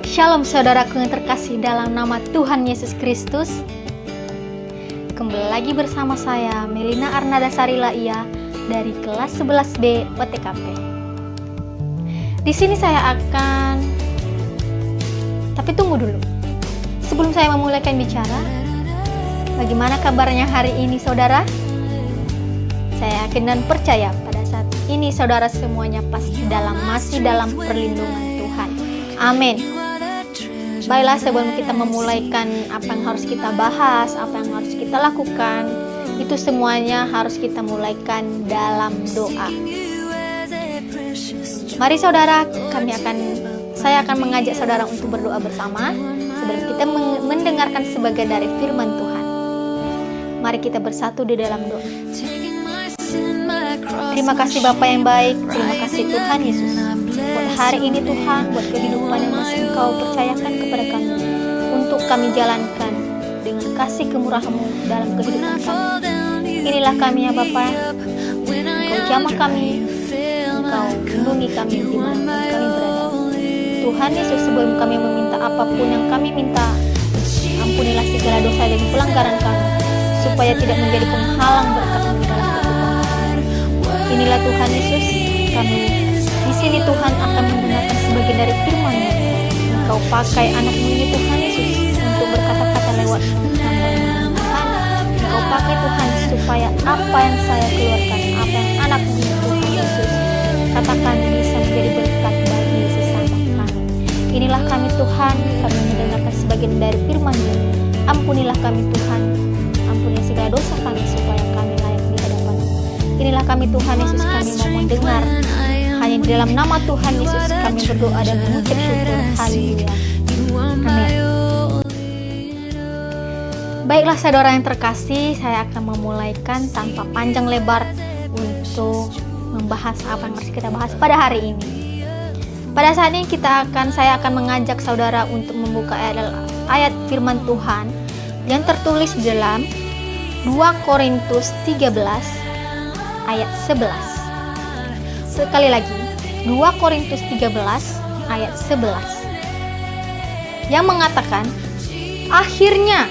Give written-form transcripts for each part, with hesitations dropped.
Shalom saudaraku yang terkasih dalam nama Tuhan Yesus Kristus. Kembali lagi bersama saya Melina Arnada Sarilaia dari kelas 11B OTKP. Di sini saya akan Tapi tunggu dulu. Sebelum saya memulaikan bicara, bagaimana kabarnya hari ini saudara? Saya yakin dan percaya pada saat ini saudara semuanya pasti masih dalam perlindungan Tuhan. Amin. Baiklah, sebelum kita memulaikan apa yang harus kita bahas, apa yang harus kita lakukan, itu semuanya harus kita mulaikan dalam doa. Mari saudara, saya akan mengajak saudara untuk berdoa bersama sebelum kita mendengarkan sebagian dari firman Tuhan. Mari kita bersatu di dalam doa. Terima kasih Bapa yang baik, terima kasih Tuhan Yesus buat hari ini Tuhan, buat kehidupan yang masih Engkau percayakan kepada kami untuk kami jalankan dengan kasih kemurahan-Mu dalam kehidupan kami. Inilah kami ya Bapa, Engkau jamah kami, Engkau lindungi kami dimanapun kami berada. Tuhan Yesus, sebelum kami meminta apapun yang kami minta, ampunilah segala dosa dan pelanggaran kami, supaya tidak menjadi penghalang berkat-Mu dalam kehidupan kami. Inilah Tuhan Yesus, kami di sini Tuhan akan mendengarkan sebagian dari firman-Mu. Engkau pakai anak-Mu ini Tuhan Yesus untuk berkata-kata lewat nama-Mu Tuhan. Engkau pakai Tuhan supaya apa yang saya keluarkan, apa yang anak-Mu ini Tuhan Yesus katakan bisa menjadi berkat bagi sesama kami. Inilah kami Tuhan, kami mendengarkan sebagian dari firman-Mu. Ampunilah kami Tuhan, ampunilah segala dosa kami supaya kami layak di hadapan-Mu. Inilah kami Tuhan Yesus, kami mau mendengar. Hanya di dalam nama Tuhan Yesus kami berdoa dan mengucap syukur. Haleluya. Amin. Baiklah saudara yang terkasih, saya akan memulaikan tanpa panjang lebar untuk membahas apa yang harus kita bahas pada hari ini. Pada saat ini saya akan mengajak saudara untuk membuka ayat firman Tuhan yang tertulis di dalam 2 Korintus 13 ayat 11. Sekali lagi, 2 Korintus 13 ayat 11 yang mengatakan, akhirnya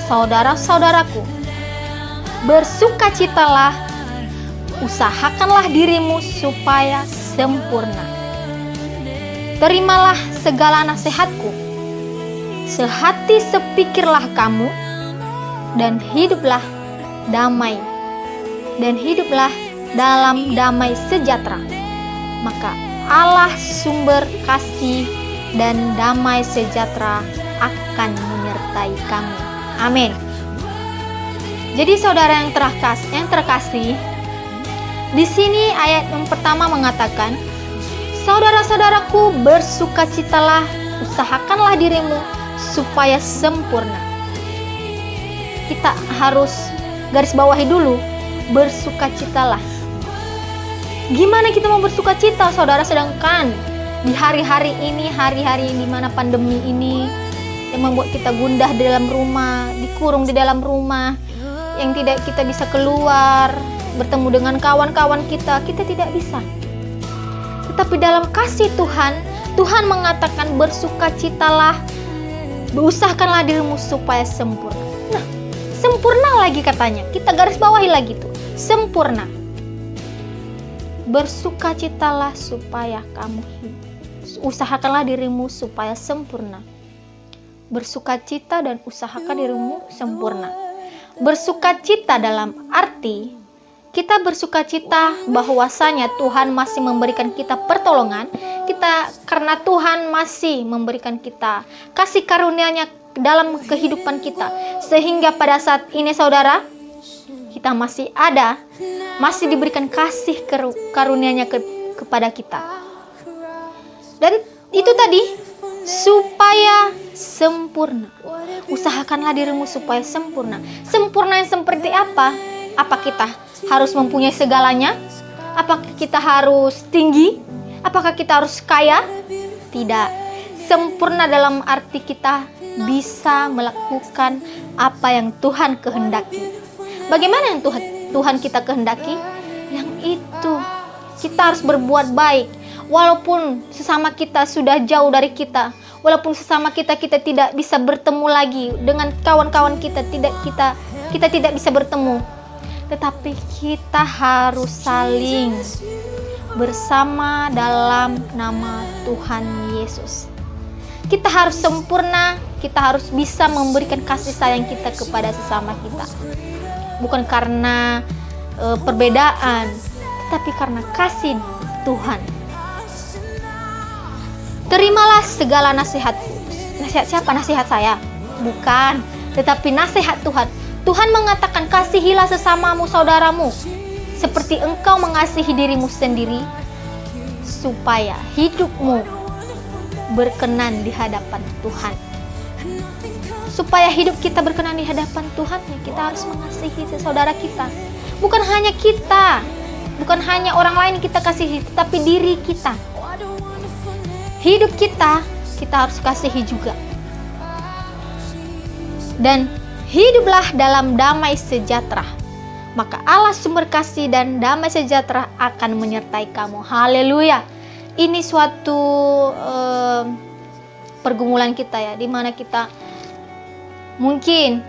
saudara-saudaraku, bersukacitalah, usahakanlah dirimu supaya sempurna. Terimalah segala nasihatku, sehati sepikirlah kamu, dan hiduplah dalam damai sejahtera. Maka Allah sumber kasih dan damai sejahtera akan menyertai kamu. Amin. Jadi saudara yang terkasih, di sini ayat yang pertama mengatakan, saudara-saudaraku, bersukacitalah, usahakanlah dirimu supaya sempurna. Kita harus garis bawahi dulu, bersukacitalah. Gimana kita mau bersukacita saudara, sedangkan di hari-hari ini di mana pandemi ini yang membuat kita gundah di dalam rumah, dikurung di dalam rumah, yang tidak kita bisa keluar bertemu dengan kawan-kawan kita tidak bisa. Tetapi dalam kasih Tuhan mengatakan bersukacitalah, usahakanlah dirimu supaya sempurna. Nah, sempurna lagi katanya, kita garis bawahi lagi tuh, sempurna. Bersukacitalah supaya kamu usahakanlah dirimu supaya sempurna. Bersukacita dan usahakan dirimu sempurna. Bersukacita dalam arti kita bersukacita bahwasanya Tuhan masih memberikan kita pertolongan, karena Tuhan masih memberikan kita kasih karunia-Nya dalam kehidupan kita, sehingga pada saat ini saudara, kita masih diberikan kasih karunia-Nya kepada kita. Dan itu tadi, supaya sempurna. Usahakanlah dirimu supaya sempurna. Sempurna yang seperti apa? Apa kita harus mempunyai segalanya? Apakah kita harus tinggi? Apakah kita harus kaya? Tidak. Sempurna dalam arti kita bisa melakukan apa yang Tuhan kehendaki. Bagaimana yang Tuhan kita kehendaki? Yang itu kita harus berbuat baik. Walaupun sesama kita sudah jauh dari kita, walaupun sesama kita tidak bisa bertemu lagi dengan kawan-kawan kita tidak bisa bertemu, tetapi kita harus saling bersama dalam nama Tuhan Yesus. Kita harus sempurna, kita harus bisa memberikan kasih sayang kita kepada sesama kita. Bukan karena perbedaan, tetapi karena kasih Tuhan. Terimalah segala nasihatku. Nasihat siapa? Nasihat saya? Bukan, tetapi nasihat Tuhan. Tuhan mengatakan, kasihilah sesamamu, saudaramu, seperti engkau mengasihi dirimu sendiri, supaya hidupmu berkenan di hadapan Tuhan. Supaya hidup kita berkenan di hadapan Tuhan, ya kita harus mengasihi saudara kita. Bukan hanya kita, bukan hanya orang lain kita kasihi, tetapi diri kita. Hidup kita harus kasihi juga. Dan hiduplah dalam damai sejahtera. Maka Allah sumber kasih dan damai sejahtera akan menyertai kamu. Haleluya. Ini suatu pergumulan kita ya, di mana kita mungkin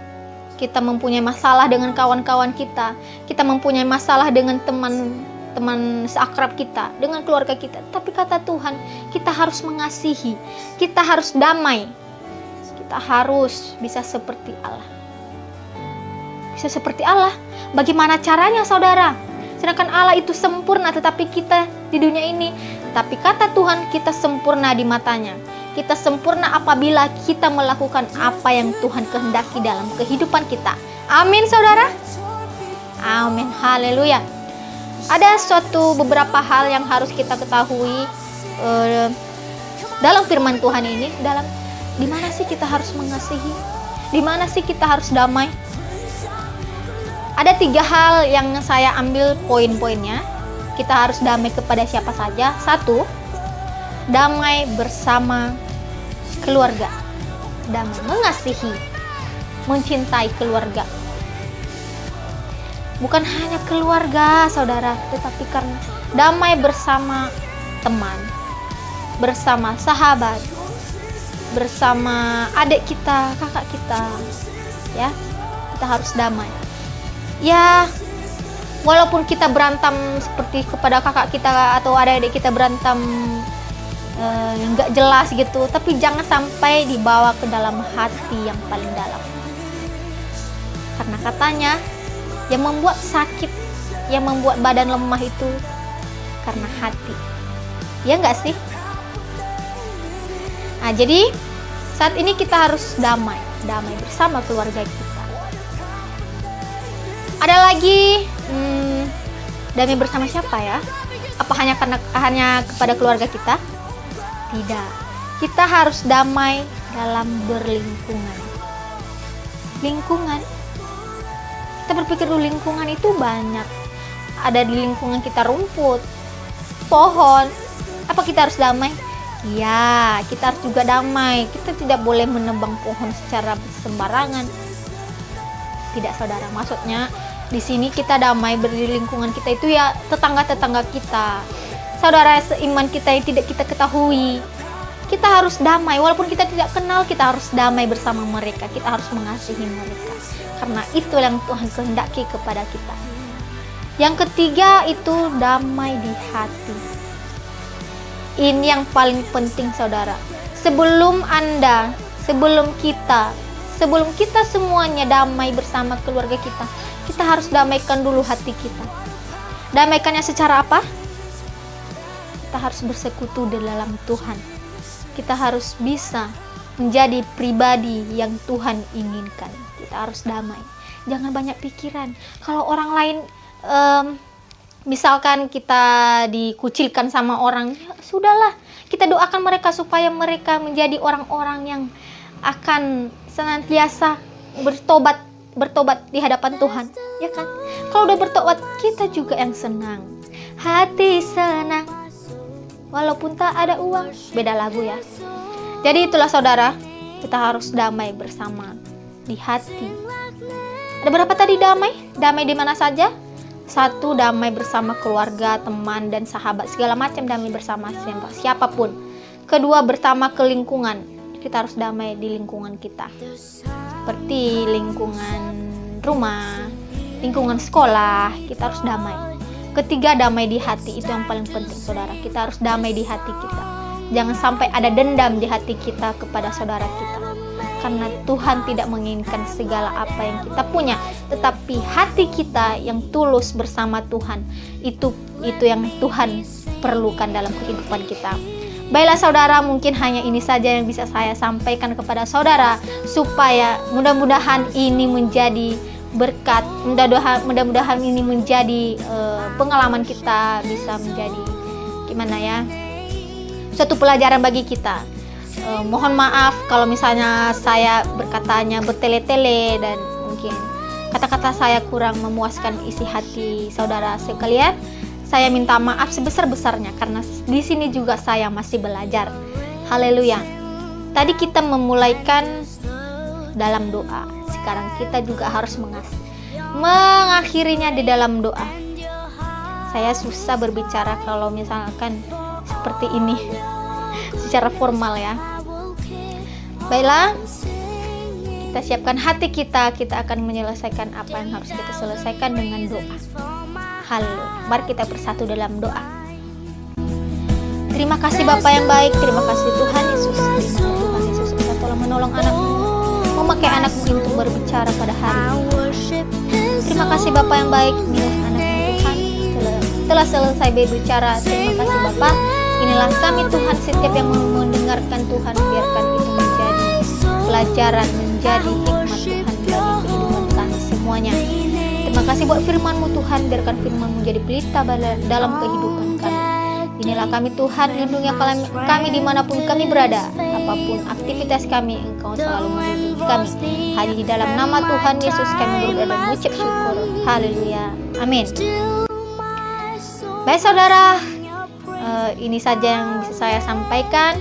kita mempunyai masalah dengan kawan-kawan kita mempunyai masalah dengan teman seakrab kita, dengan keluarga kita. Tapi kata Tuhan, kita harus mengasihi, kita harus damai, kita harus bisa seperti Allah. Bisa seperti Allah. Bagaimana caranya, saudara? Sedangkan Allah itu sempurna, tetapi kita di dunia ini, tapi kata Tuhan, kita sempurna di matanya. Kita sempurna apabila kita melakukan apa yang Tuhan kehendaki dalam kehidupan kita. Amin, saudara. Amin. Haleluya. Ada beberapa hal yang harus kita ketahui dalam firman Tuhan ini. Di mana sih kita harus mengasihi? Di mana sih kita harus damai? Ada 3 hal yang saya ambil poin-poinnya. Kita harus damai kepada siapa saja. 1, damai bersama keluarga. Damai, mengasihi, mencintai keluarga. Bukan hanya keluarga, saudara, tetapi karena damai bersama teman, bersama sahabat, bersama adik kita, kakak kita, ya, kita harus damai. Ya, walaupun kita berantem seperti kepada kakak kita atau adik-adik kita berantem nggak jelas gitu, tapi jangan sampai dibawa ke dalam hati yang paling dalam. Karena katanya yang membuat sakit, yang membuat badan lemah itu karena hati. Ya nggak sih? Nah, jadi saat ini kita harus damai bersama keluarga kita. Ada lagi, damai bersama siapa ya? Apa hanya kepada keluarga kita? Tidak. Kita harus damai dalam berlingkungan. Lingkungan. Kita berpikir dulu, lingkungan itu banyak. Ada di lingkungan kita rumput, pohon. Apa kita harus damai? Ya, kita harus juga damai. Kita tidak boleh menebang pohon secara sembarangan. Tidak, saudara. Maksudnya di sini kita damai di lingkungan kita itu ya tetangga-tetangga kita, saudara seiman kita yang tidak kita ketahui. Kita harus damai, walaupun kita tidak kenal, kita harus damai bersama mereka. Kita harus mengasihi mereka, karena itu yang Tuhan kehendaki kepada kita. Yang ketiga itu damai di hati. Ini yang paling penting, saudara. Sebelum kita semuanya damai bersama keluarga kita harus damaikan dulu hati kita. Damaikannya secara apa? Kita harus bersekutu di dalam Tuhan. Kita harus bisa menjadi pribadi yang Tuhan inginkan. Kita harus damai. Jangan banyak pikiran. Kalau orang lain, misalkan kita dikucilkan sama orang, ya sudahlah. Kita doakan mereka supaya mereka menjadi orang-orang yang akan senantiasa bertobat di hadapan Tuhan, ya kan? Kalau udah bertobat, kita juga yang senang. Hati senang walaupun tak ada uang. Beda lagu ya. Jadi itulah, saudara, kita harus damai bersama di hati. Ada berapa tadi damai? Damai di mana saja? 1, damai bersama keluarga, teman dan sahabat, segala macam damai bersama siapapun. 2, bersama ke lingkungan. kita harus damai di lingkungan kita. Seperti lingkungan rumah, lingkungan sekolah, kita harus damai. Ketiga, damai di hati. Itu yang paling penting, saudara. Kita harus damai di hati kita. Jangan sampai ada dendam di hati kita kepada saudara kita. Karena Tuhan tidak menginginkan segala apa yang kita punya, tetapi hati kita yang tulus bersama Tuhan. Itu yang Tuhan perlukan dalam kehidupan kita. Baiklah saudara, mungkin hanya ini saja yang bisa saya sampaikan kepada saudara, supaya mudah-mudahan ini menjadi berkat, mudah-mudahan ini menjadi pengalaman kita, bisa menjadi suatu pelajaran bagi kita. Mohon maaf kalau misalnya saya berkatanya bertele-tele dan mungkin kata-kata saya kurang memuaskan isi hati saudara sekalian. Saya minta maaf sebesar-besarnya karena di sini juga saya masih belajar. Haleluya. Tadi kita memulaikan dalam doa. Sekarang kita juga harus mengakhirinya di dalam doa. Saya susah berbicara kalau misalkan seperti ini secara formal ya. Baiklah, kita siapkan hati kita akan menyelesaikan apa yang harus kita selesaikan dengan doa. Halo, mari kita bersatu dalam doa. Terima kasih Bapa yang baik, terima kasih Tuhan Yesus, di mana Tuhan Yesus bisa tolong menolong anakmu, memakai anakmu untuk berbicara pada hari ini. Terima kasih Bapa yang baik, inilah anakmu Tuhan telah selesai berbicara. Terima kasih Bapa. Inilah kami Tuhan, setiap yang mendengarkan Tuhan, biarkan itu menjadi pelajaran, menjadi hikmat Tuhan bagi kehidupan kami semuanya. Terima kasih buat firman-Mu Tuhan, biarkan firman-Mu jadi pelita dalam kehidupan kami. Inilah kami Tuhan, lindungi kami dimanapun kami berada, apapun aktivitas kami, Engkau selalu melindungi kami. Hanya di dalam nama Tuhan Yesus kami berdoa dan mengucap syukur. Haleluya, amin. Baik saudara, ini saja yang bisa saya sampaikan.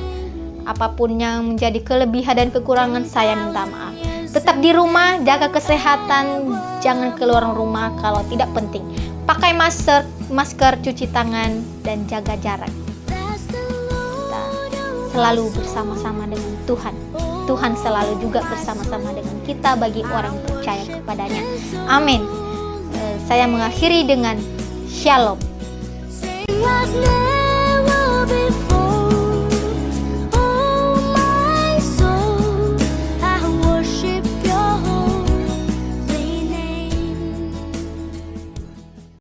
Apapun yang menjadi kelebihan dan kekurangan, saya minta maaf. Tetap di rumah, jaga kesehatan, jangan keluar rumah kalau tidak penting. Pakai masker, cuci tangan, dan jaga jarak. Kita selalu bersama-sama dengan Tuhan. Tuhan selalu juga bersama-sama dengan kita bagi orang yang percaya kepadanya. Amin. Saya mengakhiri dengan Shalom.